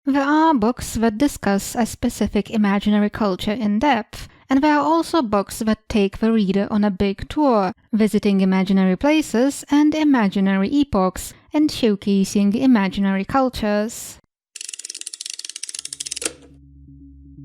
There are books that discuss a specific imaginary culture in depth, and there are also books that take the reader on a big tour, visiting imaginary places and imaginary epochs, and showcasing imaginary cultures.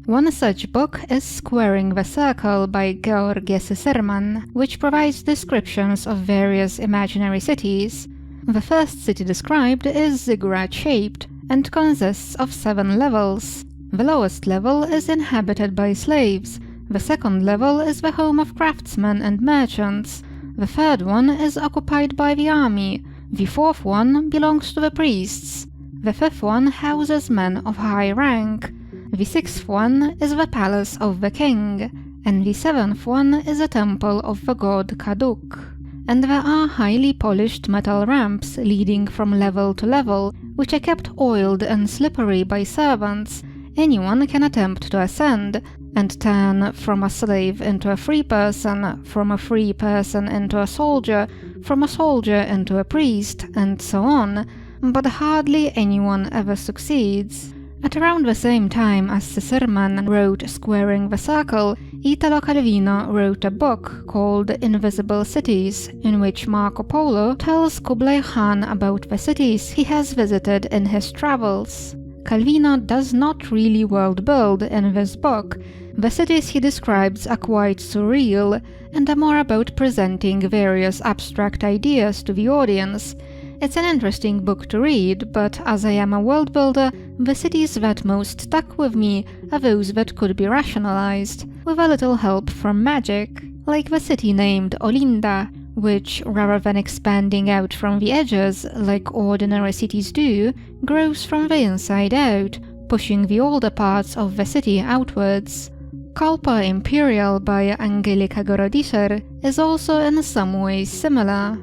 One such book is Squaring the Circle by Georg Cicerman, which provides descriptions of various imaginary cities. The first city described is ziggurat-shaped and consists of 7 levels. The lowest level is inhabited by slaves, the second level is the home of craftsmen and merchants, the third one is occupied by the army, the fourth one belongs to the priests, the fifth one houses men of high rank, the sixth one is the palace of the king, and the seventh one is a temple of the god Kaduk. And there are highly polished metal ramps leading from level to level, which are kept oiled and slippery by servants. Anyone can attempt to ascend, and turn from a slave into a free person, from a free person into a soldier, from a soldier into a priest, and so on, but hardly anyone ever succeeds. At around the same time as Cicerman wrote Squaring the Circle, Italo Calvino wrote a book called Invisible Cities, in which Marco Polo tells Kublai Khan about the cities he has visited in his travels. Calvino does not really world build in this book. The cities he describes are quite surreal and are more about presenting various abstract ideas to the audience. It's an interesting book to read, but as I am a world builder, the cities that most stuck with me are those that could be rationalized, with a little help from magic, like the city named Olinda, which, rather than expanding out from the edges like ordinary cities do, grows from the inside out, pushing the older parts of the city outwards. Kalpa Imperial by Angelika Gorodischer is also in some ways similar.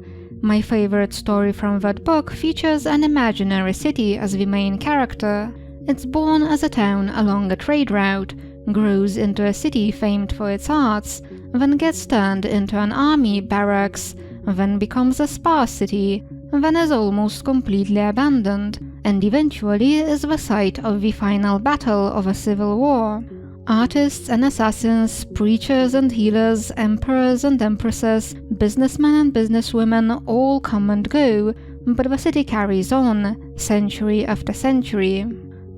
My favorite story from that book features an imaginary city as the main character. It's born as a town along a trade route, grows into a city famed for its arts, then gets turned into an army barracks, then becomes a spa city, then is almost completely abandoned, and eventually is the site of the final battle of a civil war. Artists and assassins, preachers and healers, emperors and empresses, businessmen and businesswomen all come and go, but the city carries on, century after century.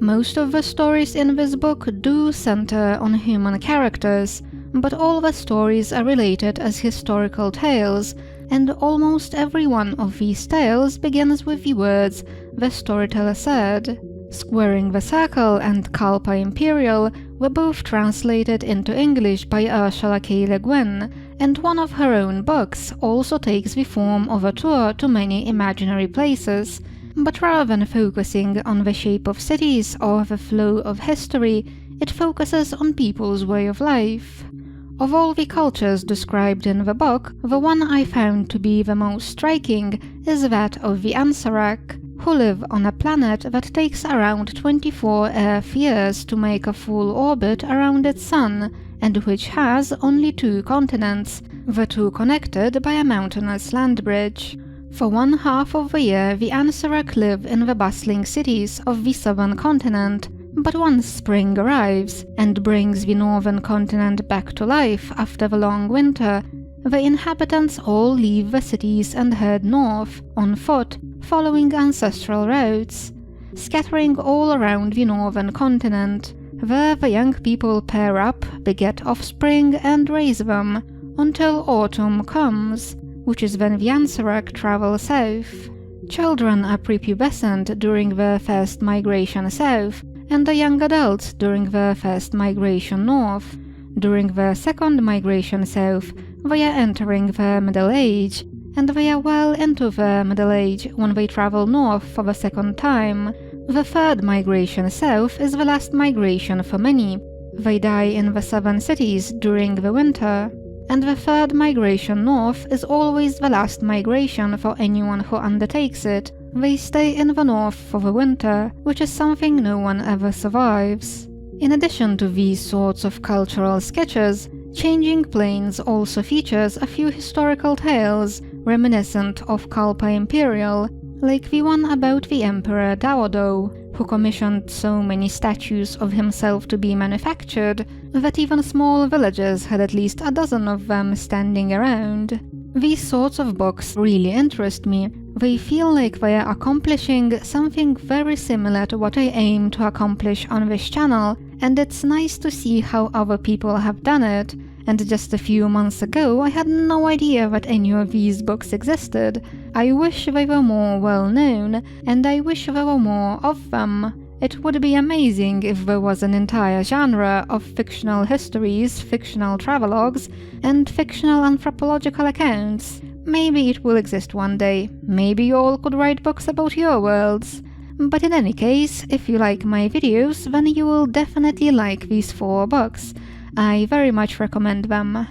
Most of the stories in this book do center on human characters, but all the stories are related as historical tales, and almost every one of these tales begins with the words "the storyteller said." Squaring the Circle and Kalpa Imperial were both translated into English by Ursula K. Le Guin, and one of her own books also takes the form of a tour to many imaginary places, but rather than focusing on the shape of cities or the flow of history, it focuses on people's way of life. Of all the cultures described in the book, the one I found to be the most striking is that of the Ansarak, who live on a planet that takes around 24 Earth years to make a full orbit around its sun, and which has only 2 continents, the 2 connected by a mountainous land bridge. For one half of the year, the Ansarak live in the bustling cities of the southern continent, but once spring arrives and brings the northern continent back to life after the long winter, the inhabitants all leave the cities and head north, on foot, following ancestral routes. Scattering all around the northern continent, there the young people pair up, beget offspring and raise them, until autumn comes, which is when the Ansarak travel south. Children are prepubescent during their first migration south, and the young adults during their first migration north. During their second migration south, they are entering their middle age, and they are well into their middle age when they travel north for the second time. The third migration south is the last migration for many. They die in the southern cities during the winter. And the third migration north is always the last migration for anyone who undertakes it. They stay in the north for the winter, which is something no one ever survives. In addition to these sorts of cultural sketches, Changing Plains also features a few historical tales reminiscent of Kalpa Imperial, like the one about the Emperor Daodo, who commissioned so many statues of himself to be manufactured that even small villages had at least a dozen of them standing around. These sorts of books really interest me. They feel like they are accomplishing something very similar to what I aim to accomplish on this channel, and it's nice to see how other people have done it. And just a few months ago, I had no idea that any of these books existed. I wish they were more well known, and I wish there were more of them. It would be amazing if there was an entire genre of fictional histories, fictional travelogues, and fictional anthropological accounts. Maybe it will exist one day. Maybe you all could write books about your worlds. But in any case, if you like my videos, then you will definitely like these 4 books. I very much recommend them.